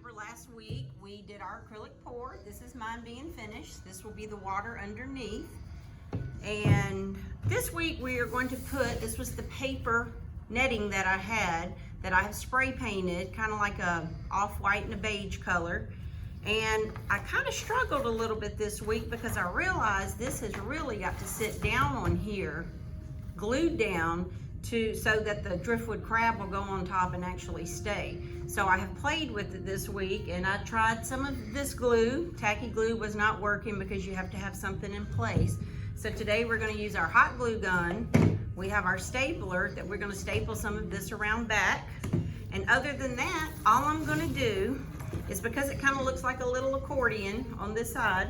remember last week we did our acrylic pour. This is mine being finished. This will be the water underneath. And this week we are going to put, this was the paper netting that I had that I have spray painted, kind of like a off-white and a beige color. And I kind of struggled a little bit this week because I realized this has really got to sit down on here, glued down, so that the driftwood crab will go on top and actually stay. So I have played with it this week, and I tried some of this glue. Tacky glue was not working because you have to have something in place. So today we're going to use our hot glue gun. We have our stapler that we're going to staple some of this around back. And other than that, all I'm going to do is, because it kind of looks like a little accordion on this side,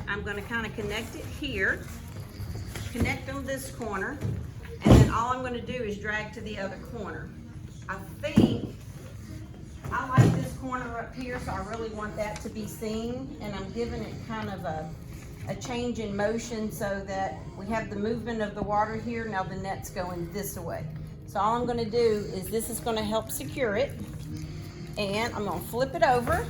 I'm going to kind of connect it here, connect on this corner, and then all I'm going to do is drag to the other corner. I think I like this corner up here, so I really want that to be seen, and I'm giving it kind of a change in motion so that we have the movement of the water here. Now the net's going this way. So all I'm going to do is, this is going to help secure it, and I'm going to flip it over,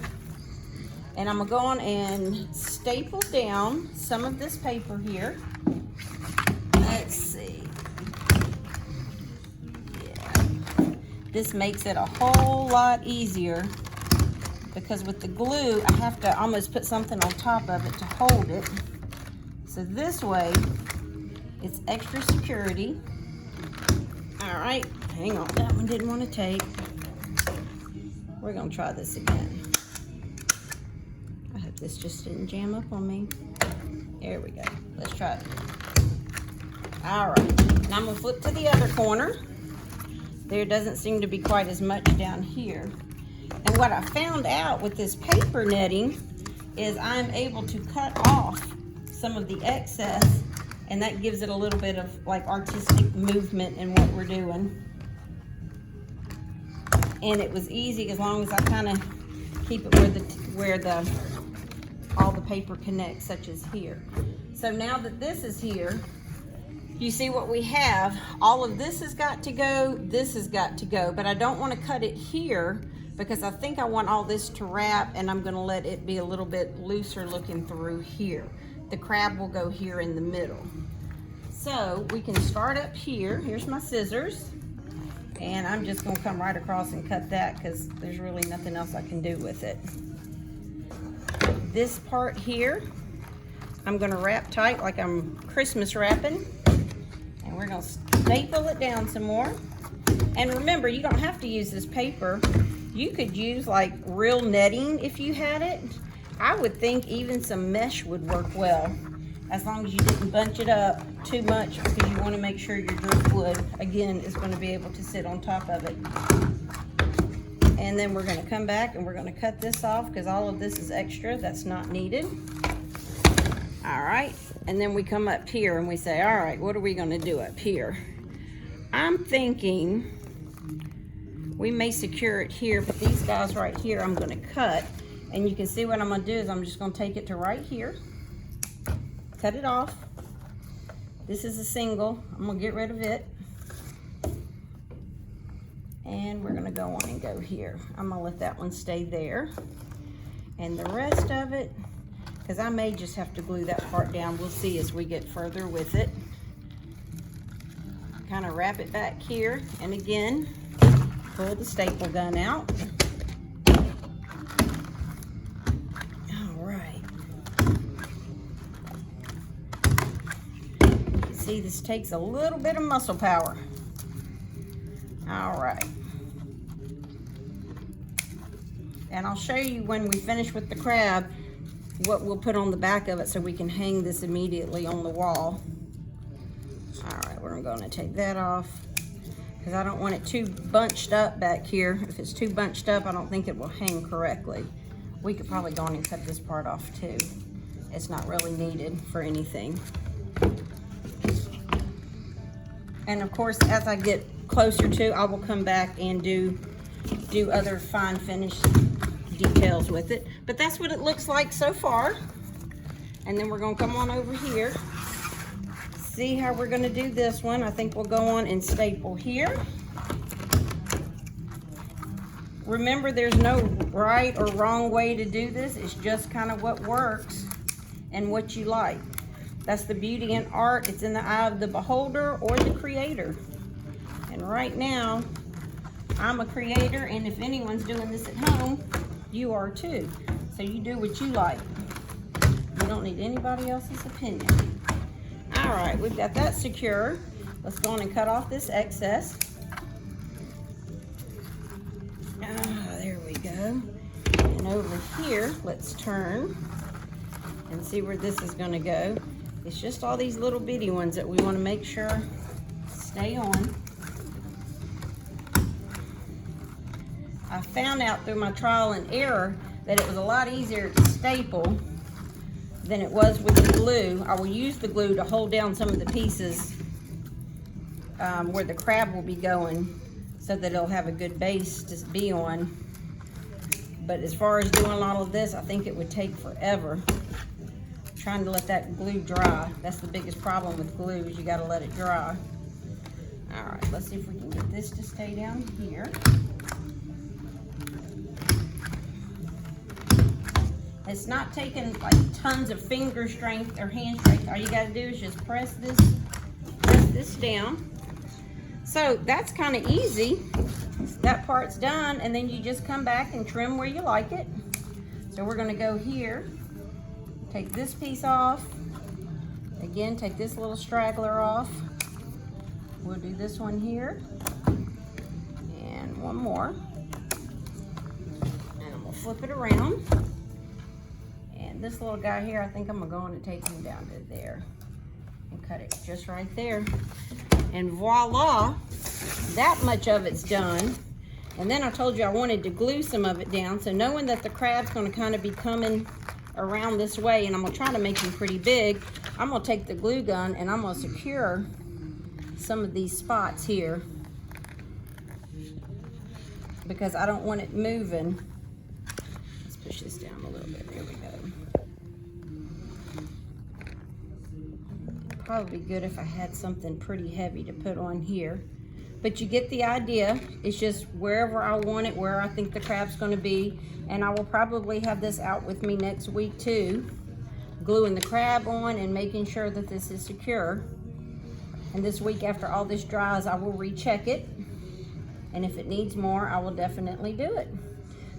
and I'm going to go on and staple down some of this paper here. Let's see. This makes it a whole lot easier because with the glue, I have to almost put something on top of it to hold it. So this way, it's extra security. All right, hang on, that one didn't want to take. We're gonna try this again. I hope this just didn't jam up on me. There we go, let's try it. All right, now I'm gonna flip to the other corner. There doesn't seem to be quite as much down here. And what I found out with this paper netting is I'm able to cut off some of the excess, and that gives it a little bit of like artistic movement in what we're doing. And it was easy as long as I kind of keep it where all the paper connects, such as here. So now that this is here, you see what we have. All of this has got to go, this has got to go, but I don't want to cut it here because I think I want all this to wrap, and I'm going to let it be a little bit looser looking through here. The crab will go here in the middle. So we can start up here. Here's my scissors, and I'm just going to come right across and cut that because there's really nothing else I can do with it. This part here, I'm going to wrap tight like I'm Christmas wrapping. And we're going to staple it down some more. And remember, you don't have to use this paper. You could use like real netting if you had it. I would think even some mesh would work well, as long as you didn't bunch it up too much, because you want to make sure your driftwood, again, is going to be able to sit on top of it. And then we're going to come back and we're going to cut this off because all of this is extra that's not needed. All right, and then we come up here and we say, all right, what are we gonna do up here? I'm thinking we may secure it here, but these guys right here I'm gonna cut. And you can see what I'm gonna do is I'm just gonna take it to right here, cut it off. This is a single, I'm gonna get rid of it. And we're gonna go on and go here. I'm gonna let that one stay there. And the rest of it, because I may just have to glue that part down. We'll see as we get further with it. Kind of wrap it back here, and again, pull the staple gun out. All right. You see, this takes a little bit of muscle power. All right. And I'll show you when we finish with the crab what we'll put on the back of it so we can hang this immediately on the wall. All right, we're going to take that off because I don't want it too bunched up back here. If it's too bunched up, I don't think it will hang correctly. We could probably go on and cut this part off too. It's not really needed for anything. And of course, as I get closer to, I will come back and do other fine finish details with it. But that's what it looks like so far. And then we're gonna come on over here. See how we're gonna do this one. I think we'll go on and staple here. remember, there's no right or wrong way to do this. It's just kind of what works and what you like. That's the beauty in art. It's in the eye of the beholder or the creator. And right now, I'm a creator, and if anyone's doing this at home, you are too. So you do what you like. You don't need anybody else's opinion. All right, we've got that secure. Let's go on and cut off this excess. There we go. And over here, let's turn and see where this is gonna go. It's just all these little bitty ones that we wanna make sure stay on. I found out through my trial and error that it was a lot easier to staple than it was with the glue. I will use the glue to hold down some of the pieces where the crab will be going, so that it'll have a good base to be on. But as far as doing all of this, I think it would take forever. Trying to let that glue dry. That's the biggest problem with glue, is you gotta let it dry. All right, let's see if we can get this to stay down here. It's not taking like tons of finger strength or hand strength. All you gotta do is just press this down. So that's kind of easy. That part's done, and then you just come back and trim where you like it. So we're gonna go here, take this piece off. Again, take this little straggler off. We'll do this one here, and one more. And we'll flip it around. And this little guy here, I think I'm gonna go on and take him down to there and cut it just right there. And voila, that much of it's done. And then I told you I wanted to glue some of it down. So knowing that the crab's gonna kind of be coming around this way, and I'm gonna try to make him pretty big, I'm gonna take the glue gun and I'm gonna secure some of these spots here, because I don't want it moving. Let's push this down a little bit, there we go. Probably be good if I had something pretty heavy to put on here, but you get the idea. It's just wherever I want it, where I think the crab's going to be. And I will probably have this out with me next week too, gluing the crab on and making sure that this is secure. And this week, after all this dries, I will recheck it, and if it needs more, I will definitely do it.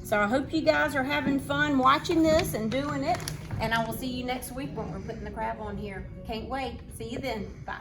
So I hope you guys are having fun watching this and doing it. And I will see you next week when we're putting the crab on here. Can't wait. See you then. Bye.